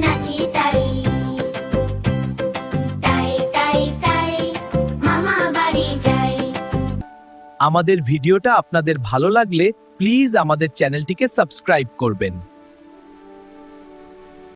নাচি তাই তাই তাই তাই মামা বাড়ি যাই। আমাদের ভিডিওটা আপনাদের ভালো লাগলে প্লিজ আমাদের চ্যানেলটিকে সাবস্ক্রাইব করবেন।